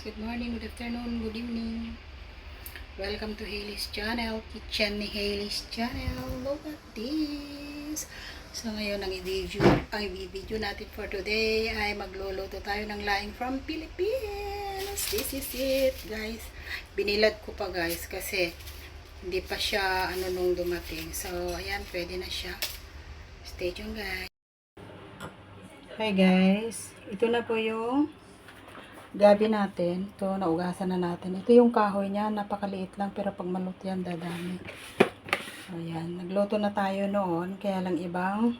Good morning, good afternoon, good evening. Welcome to Hailey's channel, kitchen ni Hailey's channel. Look at this. So ngayon ang i-video natin for today ay magluluto tayo ng laing from Philippines. This is it, guys. Binilad ko pa, guys, kasi hindi pa siya nung dumating. So ayan, pwede na siya. Stay tuned, guys. Hi guys, ito na po yung gabi natin. Ito, naugasan na natin. Ito yung kahoy niya. Napakaliit lang. Pero pag maluto yan, dadami. Ayan. Nagluto na tayo noon. Kaya lang ibang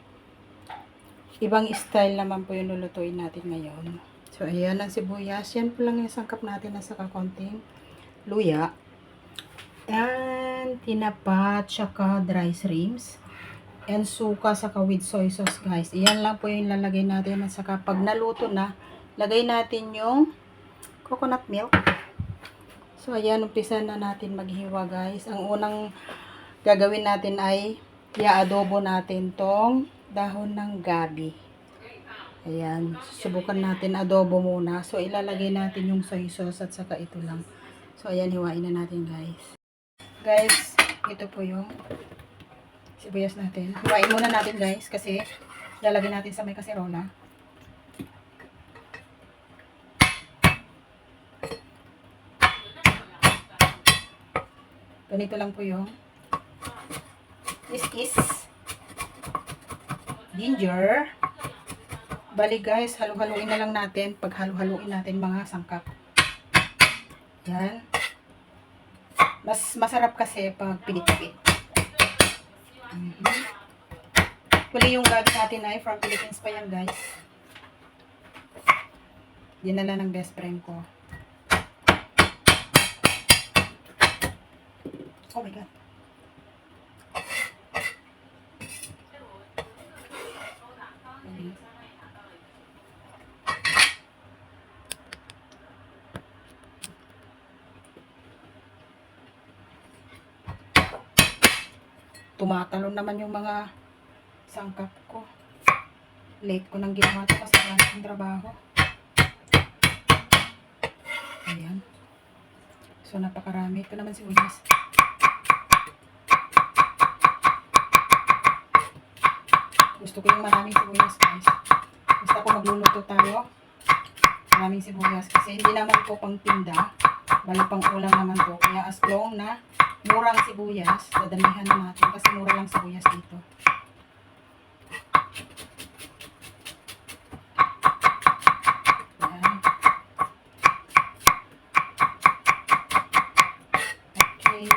style naman po yung lulutuin natin ngayon. So, ayan ang sibuyas. Yan po lang yung sangkap natin na saka konting luya. And tinapa, tsaka dry shrimps. And suka, saka with soy sauce, guys. Iyan lang po yung lalagay natin. At saka pag naluto na, lagay natin yung coconut milk. So, ayan, umpisa na natin maghiwa, guys. Ang unang gagawin natin ay i-adobo natin tong dahon ng gabi. Ayan, subukan natin adobo muna. So, ilalagay natin yung soy sauce at saka ito lang. So, ayan, hiwain na natin, guys. Guys, ito po yung sibuyas natin. Hiwain muna natin, guys, kasi lalagay natin sa may kaserola. Ganito lang po yung is ginger. Bali guys, halu-haluin na lang natin. Pag halu-haluin natin mga sangkap. Yan. Mas masarap kasi pag pinipit. Huli yung gabi natin ay from Philippines pa yan, guys. Dinala ng best friend ko. Oh my God. Tumatalon naman yung mga sangkap ko. Late ko nang ginawa ito kasi wala akong trabaho. Ayan. So, napakarami. Ito naman si Ulas. Gusto ko yung maraming sibuyas, guys. Basta ko magluluto tayo, maraming sibuyas. Kasi hindi naman po pang tinda. Bali pang ulam naman po. Kaya as long na murang sibuyas, dadamihan na natin. Kasi mura lang sibuyas dito. Ayan. Okay.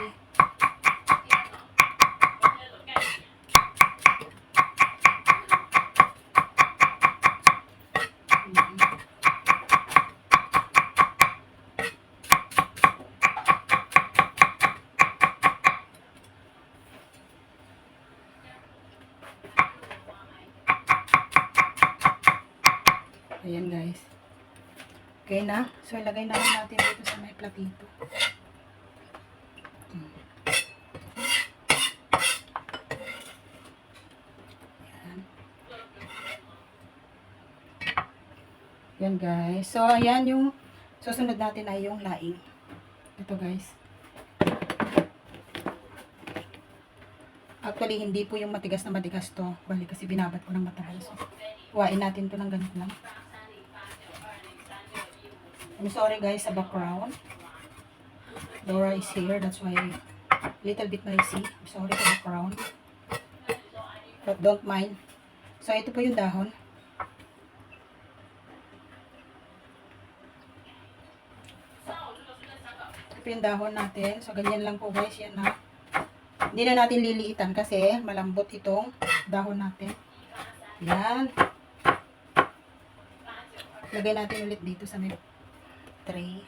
Ayan, guys. Okay na. So, ilagay na natin dito sa may platito. Ayan. Ayan, guys. So, ayan yung susunod natin ay yung laing. Ito, guys. Actually, hindi po yung matigas na matigas to. Bali kasi binabat ko ng matagal. So, huwain natin to ng ganito lang. I'm sorry guys sa background. Dora is here. That's why little bit noisy. I'm sorry sa background. But don't mind. So, ito po yung dahon. Ito po yung dahon natin. So, ganyan lang po guys. Yan na. Hindi na natin liliitan kasi malambot itong dahon natin. Yan. Lagay natin ulit dito sa may tray.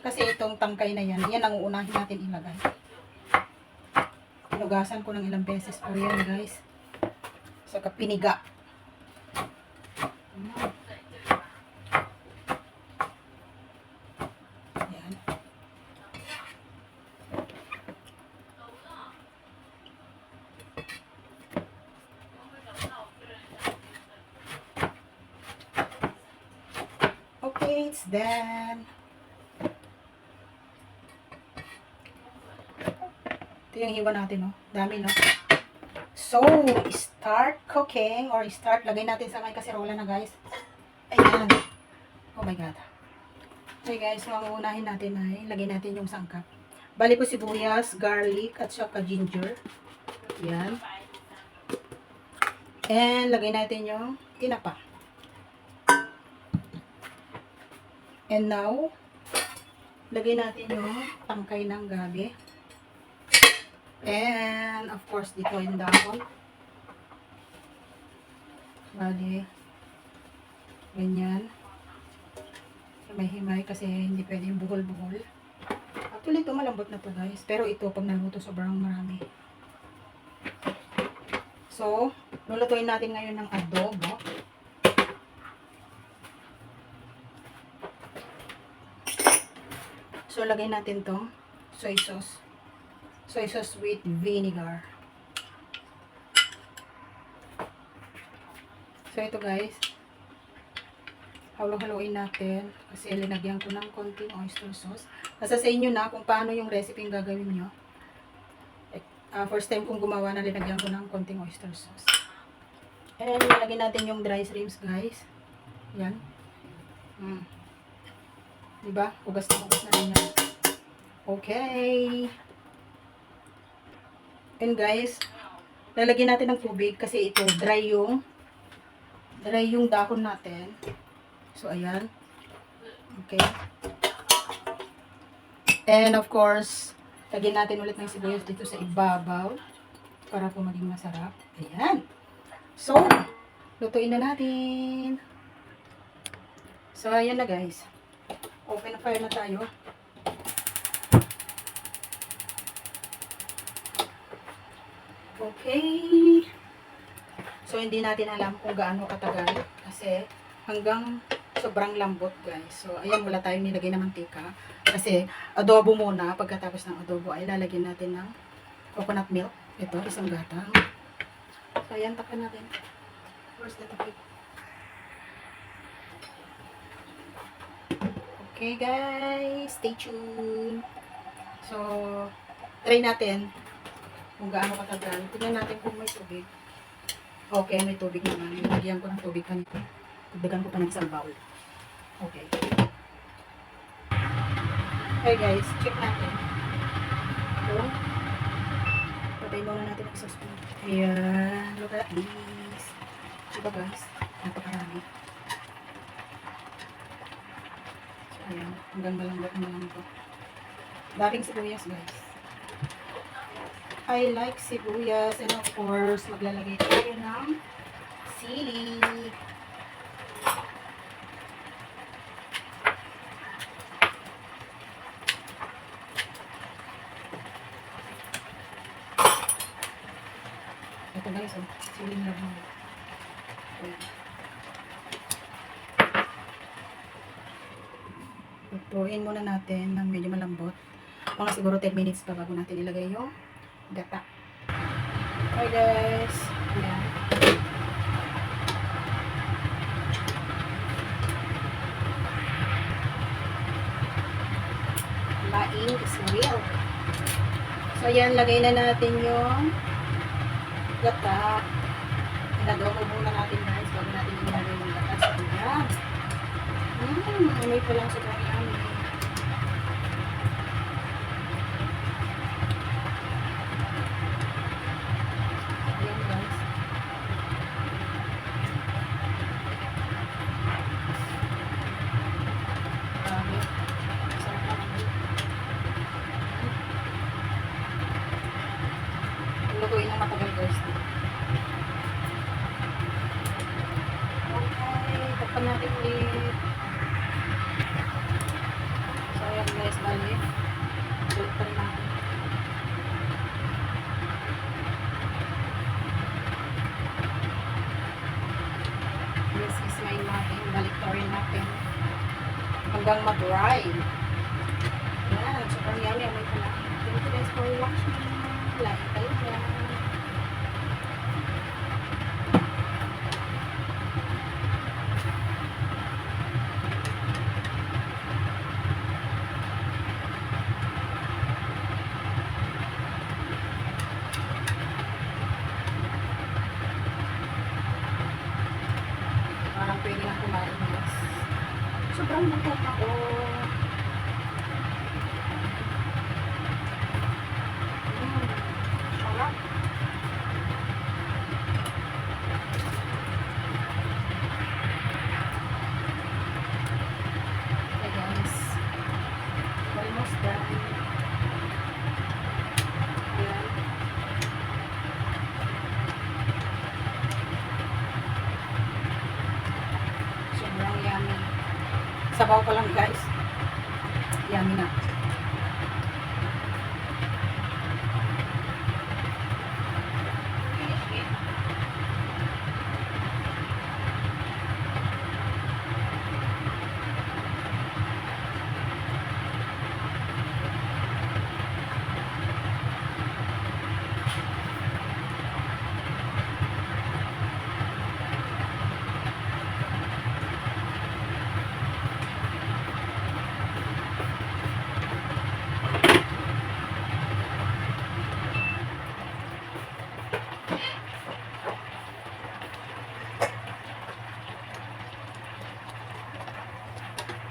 Kasi itong tangkay na yan, yan ang uunahin natin ilagay. Pinugasan ko ng ilang beses po yan, guys. Saka piniga. Yan. Okay, it's done. Ito yung hiwa natin, no? Dami, no? So, start cooking or start, lagay natin sa may kaserola na, guys. Ayan. Oh my God. Okay, guys. So, ang unahin natin ay, lagay natin yung sangkap. Bali po sibuyas, garlic, at saka ginger. Ayan. And, lagay natin yung tinapa. And now, lagay natin yung tangkay ng gabi. And, of course, dito yung dahon. Bali, ganyan. Himay-himay kasi hindi pwede yung buhol-buhol. Actually, ito malambot na to, guys. Pero ito, pag naluto, sobrang marami. So, lulutuin natin ngayon ng adobo. So, lagay natin tong soy sauce. Soy sauce with vinegar. So, ito guys. Halo-haloin natin. Kasi linagyan ko ng konting oyster sauce. Nasa sa inyo na kung paano yung recipe yung gagawin nyo. First time kong gumawa na linagyan ko ng konting oyster sauce. And then, nilagyan natin yung dry shrimps guys. Yan. Diba? Ugas na rin yan. Okay. And guys, lalagyan natin ng tubig kasi ito dry yung dahon natin. So ayan. Okay. And of course, lagyan natin ulit ng sibuyas dito sa ibabaw para po maging masarap. Ayan. So, lutuin na natin. So ayan na guys. Open fire na tayo. Okay. So, hindi natin alam kung gaano katagal. Kasi, hanggang sobrang lambot, guys. So, ayan, wala tayong nilagay na mantika. Kasi, adobo muna. Pagkatapos ng adobo, ay lalagyan natin ng coconut milk. Ito, isang gatang. So, ayan, takan natin. First, the tapik. Okay, guys. Stay tuned. So, try natin kung gaano katagal. Tignan natin kung may tubig. Okay, may tubig naman. Nilagyan ko ng tubig kanito. Tugdagan ko pa ng isang bowl. Okay. Okay guys, check natin. So, patay muna natin ang sauce. Ayan. Look at this. Diba guys? Napakarami. So, ayan. Hanggang balanggat na lang ito. Daming sibuyas guys. I like sibuyas and of course maglalagay tayo ng sili. Ito guys, oh, sili na lang. Lutuin muna natin ng medyo malambot. Mga siguro 10 minutes pa bago natin ilagay yung gata. Okay guys. Ayan. Laing is real. So ayan, lagay na natin yung gata. Inadobo muna natin guys bago natin ilagay yung gata. So ayan. Amoy pa lang sobrang yummy. Lutuin na matagal guys. Okay, takpan natin ulit. So ayan guys, balik. Ulit pa rin natin. This is my natin. Balik pa rin natin. Hanggang mag-dry. Ayan, sobrang yummy. Amoy pa lang. Thank you guys for watching. Like kayo dyan. Parang pwede na kumain, guys. Sobrang gutom ako. Sarap. Okay, guys. Almost done. Ayan. Sobrang yummy. Sabaw ko lang, guys. Yummy na.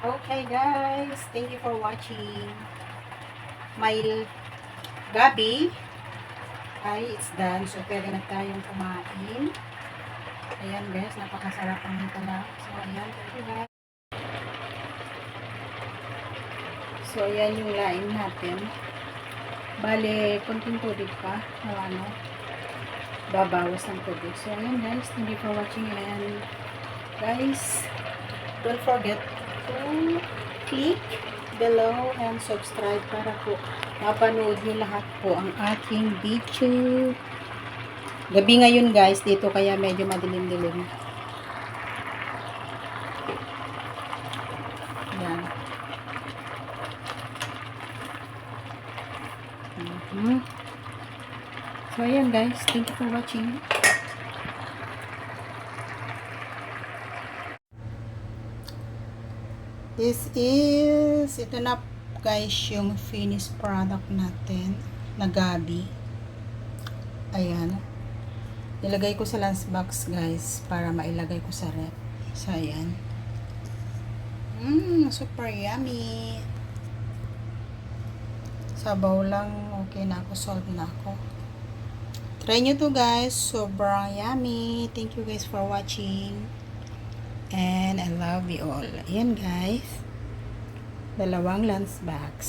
Okay, guys. Thank you for watching. My gabi ay it's done. So, pwede na tayong kumain. Ayan, guys. Napakasarap ang pala. So, ayan. Thank you, guys. So, ayan yung laing natin. Bale, konting tubig pa. Ano, babawas ng tubig. So, ayan, guys. Thank you for watching. And, guys, don't forget to click below and subscribe para po mapanood nyo lahat po ang aking video. Gabi ngayon, guys, dito kaya medyo madilim-dilim. Yan. So, ayan, guys. Thank you for watching. Ito na, guys, yung finished product natin na gabi. Ayan. Nilagay ko sa lunchbox, guys, para mailagay ko sa rep. So, ayan. Super yummy. Sabaw lang, okay na ako, solve na ako. Try nyo to, guys. Sobrang yummy. Thank you, guys, for watching. And I love you all. Ayan, guys. 2 lunchbox.